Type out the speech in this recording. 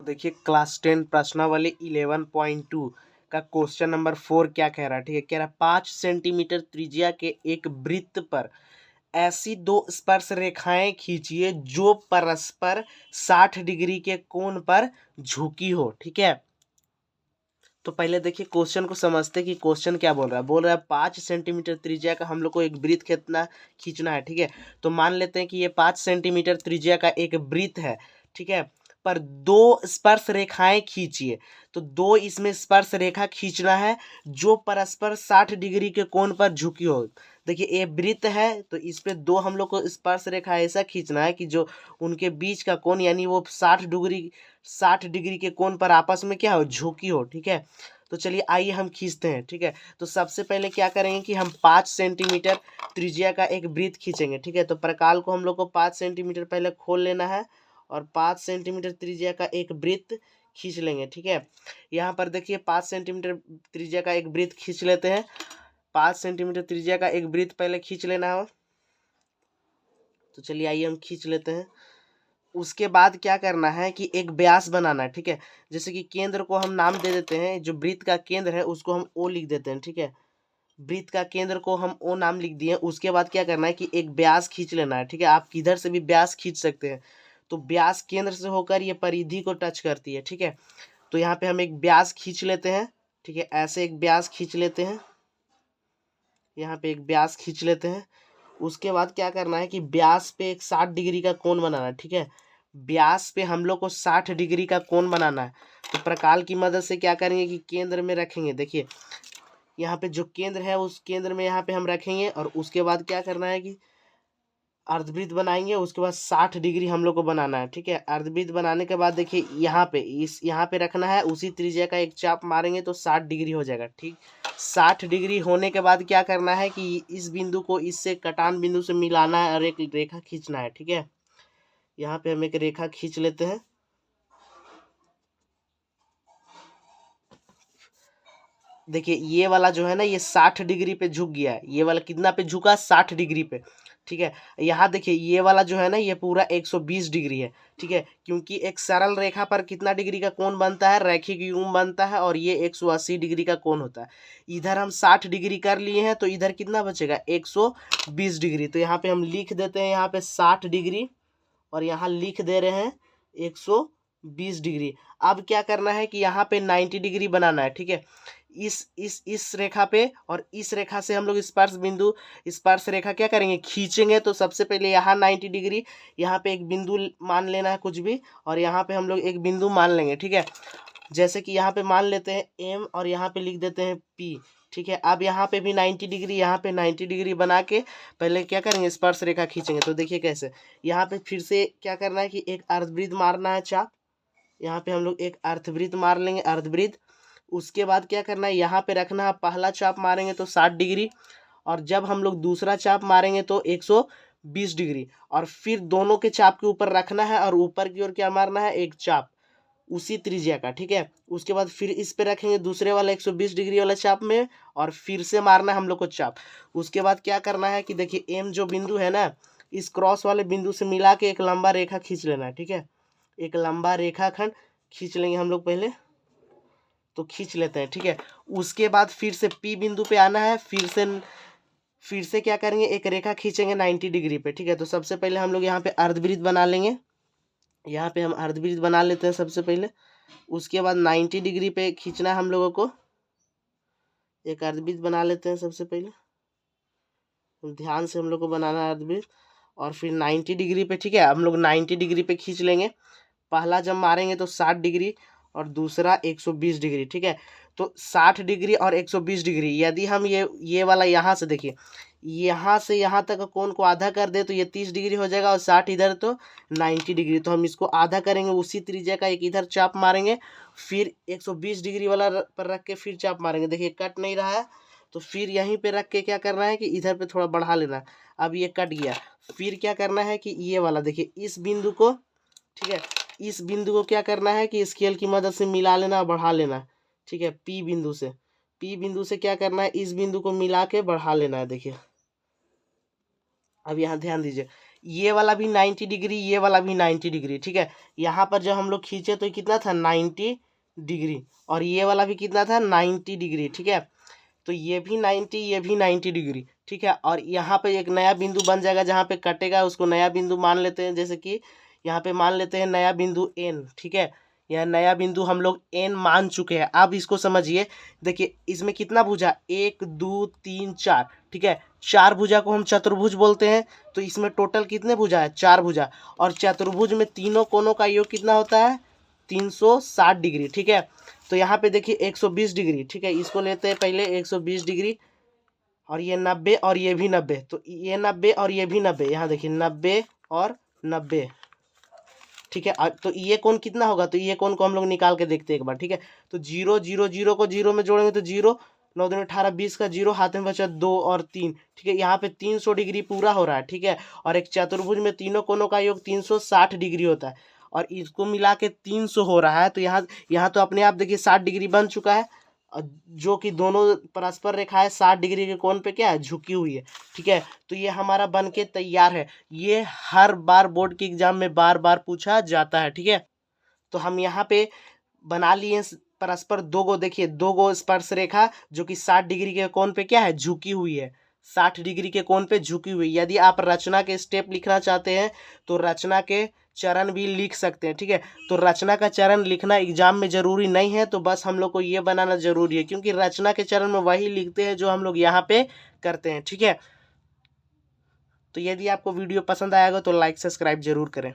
देखिए क्लास 10 प्रश्नावली 11.2 का क्वेश्चन नंबर 4 क्या कह रहा है। ठीक है, कह रहा है 5 सेंटीमीटर त्रिज्या के एक वृत्त पर ऐसी दो स्पर्श रेखाएं खींचिए जो परस्पर 60 डिग्री के कोण पर झुकी हो। ठीक है, तो पहले देखिए क्वेश्चन को समझते कि क्वेश्चन क्या बोल रहा है 5 सेंटीमीटर त्रिज्या का हम लोग को एक वृत्त कितना खींचना है। ठीक है, तो मान लेते हैं कि ये 5 सेंटीमीटर त्रिज्या का एक वृत्त है। ठीक है, पर दो स्पर्श रेखाएं खींचिए, तो दो इसमें स्पर्श रेखा खींचना है जो परस्पर 60 डिग्री के कोण पर झुकी हो। देखिए ये वृत्त है तो इस पे दो हम लोग को स्पर्श रेखा ऐसा खींचना है कि जो उनके बीच का कोण यानी वो 60 डिग्री के कोण पर आपस में क्या हो, झुकी हो। ठीक है, तो चलिए आइए हम खींचते हैं। ठीक है, तो सबसे पहले क्या करेंगे कि हम 5 सेंटीमीटर त्रिज्या का एक वृत्त खींचेंगे। ठीक है, तो प्रकाल को हम लोग को 5 सेंटीमीटर पहले खोल लेना है और 5 सेंटीमीटर त्रिज्या का एक वृत्त खींच लेंगे। ठीक है, यहाँ पर देखिए 5 सेंटीमीटर त्रिज्या का एक वृत्त खींच लेते हैं। 5 सेंटीमीटर त्रिज्या का एक वृत्त पहले खींच लेना है, तो चलिए आइए हम खींच लेते हैं। उसके बाद क्या करना है कि एक व्यास बनाना है। ठीक है, जैसे कि केंद्र को हम नाम दे देते हैं, जो वृत्त का केंद्र है उसको हम ओ लिख देते हैं। ठीक है, वृत्त का केंद्र को हम ओ नाम लिख दिए। उसके बाद क्या करना है कि एक व्यास खींच लेना है। ठीक है, आप किधर से भी व्यास खींच सकते हैं, तो व्यास केंद्र से होकर ये परिधि को टच करती है। ठीक है, तो यहाँ पे हम एक व्यास खींच लेते हैं। ठीक है, ऐसे एक व्यास खींच लेते हैं, यहाँ पे एक व्यास खींच लेते हैं। उसके बाद क्या करना है कि व्यास पे एक 60 डिग्री का कोण बनाना है। ठीक है, व्यास पे हम लोग को 60 डिग्री का कोण बनाना है, तो प्रकाल की मदद से क्या करेंगे कि केंद्र में रखेंगे। देखिए यहाँ पे जो केंद्र है उस केंद्र में यहाँ पे हम रखेंगे और उसके बाद क्या करना है कि अर्धवृत्त बनाएंगे। उसके बाद 60 डिग्री हम लोग को बनाना है। ठीक है, अर्धवृत्त बनाने के बाद देखिए यहाँ पे यहाँ पे रखना है, उसी त्रिज्या का एक चाप मारेंगे तो 60 डिग्री हो जाएगा। ठीक, 60 डिग्री होने के बाद क्या करना है कि इस बिंदु को इससे कटान बिंदु से मिलाना है और एक रेखा खींचना है। ठीक है, यहाँ पे हम एक रेखा खींच लेते हैं। देखिए ये वाला जो है ना ये 60 डिग्री पे झुक गया है। ये वाला कितना पे झुका, 60 डिग्री पे। ठीक है, यहाँ देखिए ये वाला जो है ना ये पूरा 120 डिग्री है। ठीक है, क्योंकि एक सरल रेखा पर कितना डिग्री का कोण बनता है, रैखिक युग्म बनता है, और ये 180 डिग्री का कोण होता है। इधर हम 60 डिग्री कर लिए हैं तो इधर कितना बचेगा, 120 डिग्री। तो यहाँ पे हम लिख देते हैं यहाँ पे 60 डिग्री और यहाँ लिख दे रहे हैं 120 डिग्री। अब क्या करना है कि यहाँ पे 90 डिग्री बनाना है। ठीक है, इस रेखा पे और इस रेखा से हम लोग स्पर्श रेखा क्या करेंगे, खींचेंगे। तो सबसे पहले यहाँ 90 डिग्री, यहाँ पे एक बिंदु मान लेना है कुछ भी, और यहाँ पे हम लोग एक बिंदु मान लेंगे। ठीक है, जैसे कि यहाँ पे मान लेते हैं एम और यहाँ पे लिख देते हैं पी। ठीक है, अब यहाँ पे भी 90 डिग्री, यहाँ पे 90 डिग्री बना के पहले क्या करेंगे, स्पर्श रेखा खींचेंगे। तो देखिए कैसे, यहाँ पे फिर से क्या करना है कि एक अर्धवृत्त मारना है चाप। यहाँ पे हम लोग एक अर्धवृत्त मार लेंगे, अर्धवृत्त। उसके बाद क्या करना है, यहाँ पे रखना है, पहला चाप मारेंगे तो 60 डिग्री, और जब हम लोग दूसरा चाप मारेंगे तो 120 डिग्री, और फिर दोनों के चाप के ऊपर रखना है और ऊपर की ओर क्या मारना है, एक चाप उसी त्रिज्या का। ठीक है, उसके बाद फिर इस पे रखेंगे दूसरे वाला 120 डिग्री वाला चाप में, और फिर से मारना है हम लोग को चाप। उसके बाद क्या करना है कि देखिए एम जो बिंदु है ना, इस क्रॉस वाले बिंदु से मिला के एक लंबा रेखा खींच लेना है। ठीक है, एक लंबा रेखाखंड खींच लेंगे हम लोग पहले, तो खींच लेते हैं। ठीक है, उसके बाद फिर से पी बिंदु पे आना है, फिर से क्या करेंगे, एक रेखा खींचेंगे 90 डिग्री पे। ठीक है, तो सबसे पहले हम लोग यहाँ पे अर्धवृत्त बना लेंगे। यहाँ पे हम अर्धवृत्त बना लेते हैं सबसे पहले। उसके बाद 90 डिग्री पे खींचना है हम लोगों को, एक अर्धवृत्त बना लेते हैं सबसे पहले, ध्यान से हम लोग को बनाना है अर्धवृत्त। और फिर 90 डिग्री पे, ठीक है, हम लोग 90 डिग्री पे खींच लेंगे। पहला जब मारेंगे तो 60 डिग्री और दूसरा 120 डिग्री। ठीक है, तो 60 डिग्री और 120 डिग्री, यदि हम ये वाला यहाँ से देखिए, यहाँ से यहाँ तक कोण को आधा कर दे तो ये 30 डिग्री हो जाएगा, और 60 इधर तो 90 डिग्री। तो हम इसको आधा करेंगे, उसी त्रिज्या का एक इधर चाप मारेंगे, फिर 120 डिग्री वाला पर रख के फिर चाप मारेंगे। देखिए कट नहीं रहा है, तो फिर यहीं पे रख के क्या करना है कि इधर पे थोड़ा बढ़ा लेना। अब ये कट गया, फिर क्या करना है कि ये वाला देखिए इस बिंदु को, ठीक है, इस बिंदु को क्या करना है कि स्केल की मदद से मिला लेना, बढ़ा लेना। ठीक है, पी बिंदु से क्या करना है, इस बिंदु को मिला के बढ़ा लेना है। देखिए अब यहाँ ध्यान दीजिए, ये वाला भी 90 डिग्री, ये वाला भी 90 डिग्री, ठीक है। यहाँ पर जब हम लोग खींचे तो कितना था 90 डिग्री, और ये वाला भी कितना था 90 डिग्री, ठीक है। तो ये भी 90, ये भी 90 डिग्री, ठीक है। और यहाँ पे एक नया बिंदु बन जाएगा जहाँ पे कटेगा, उसको नया बिंदु मान लेते हैं। जैसे कि यहाँ पे मान लेते हैं नया बिंदु एन, ठीक है। यह नया बिंदु हम लोग एन मान चुके हैं। अब इसको समझिए, देखिए इसमें कितना भुजा, 1 2 3 4, ठीक है। 4 भुजा को हम चतुर्भुज बोलते हैं। तो इसमें टोटल कितने भुजा है, 4 भुजा। और चतुर्भुज में तीनों कोनों का योग कितना होता है, 360 डिग्री, ठीक है। तो यहाँ पे देखिए 120 डिग्री, ठीक है। इसको लेते हैं पहले 120 डिग्री, और ये 90, और ये भी 90। तो ये 90 और ये भी 90, यहाँ देखिए 90 और 90, ठीक है। तो ये कोण कितना होगा, तो ये कोण को हम लोग निकाल के देखते हैं एक बार, ठीक है। तो 0 0 0 को 0 में जोड़ेंगे तो 0, 9 दूनी 18, 20 का 0, हाथ में बचा 2 और 3, ठीक है। यहाँ पे 300 डिग्री पूरा हो रहा है, ठीक है। और एक चतुर्भुज में तीनों कोनों का योग 360 डिग्री होता है, और इसको मिला के 300 हो रहा है। तो यहाँ यहाँ तो अपने आप देखिए 60 डिग्री बन चुका है, जो कि दोनों परस्पर रेखाएं 60 डिग्री के कोण पे क्या है, झुकी हुई है, ठीक है। तो ये हमारा बन के तैयार है। ये हर बार बोर्ड के एग्जाम में बार बार पूछा जाता है, ठीक है। तो हम यहाँ पे बना लिए परस्पर दो गो, देखिए 2 गो स्पर्श रेखा जो कि 60 डिग्री के कोण पे क्या है, झुकी हुई है, 60 डिग्री के कोण पे झुकी हुई। यदि आप रचना के स्टेप लिखना चाहते हैं तो रचना के चरण भी लिख सकते हैं, ठीक है। तो रचना का चरण लिखना एग्जाम में जरूरी नहीं है, तो बस हम लोग को ये बनाना जरूरी है, क्योंकि रचना के चरण में वही लिखते हैं जो हम लोग यहाँ पे करते हैं, ठीक है। तो यदि आपको वीडियो पसंद आएगा तो लाइक सब्सक्राइब जरूर करें।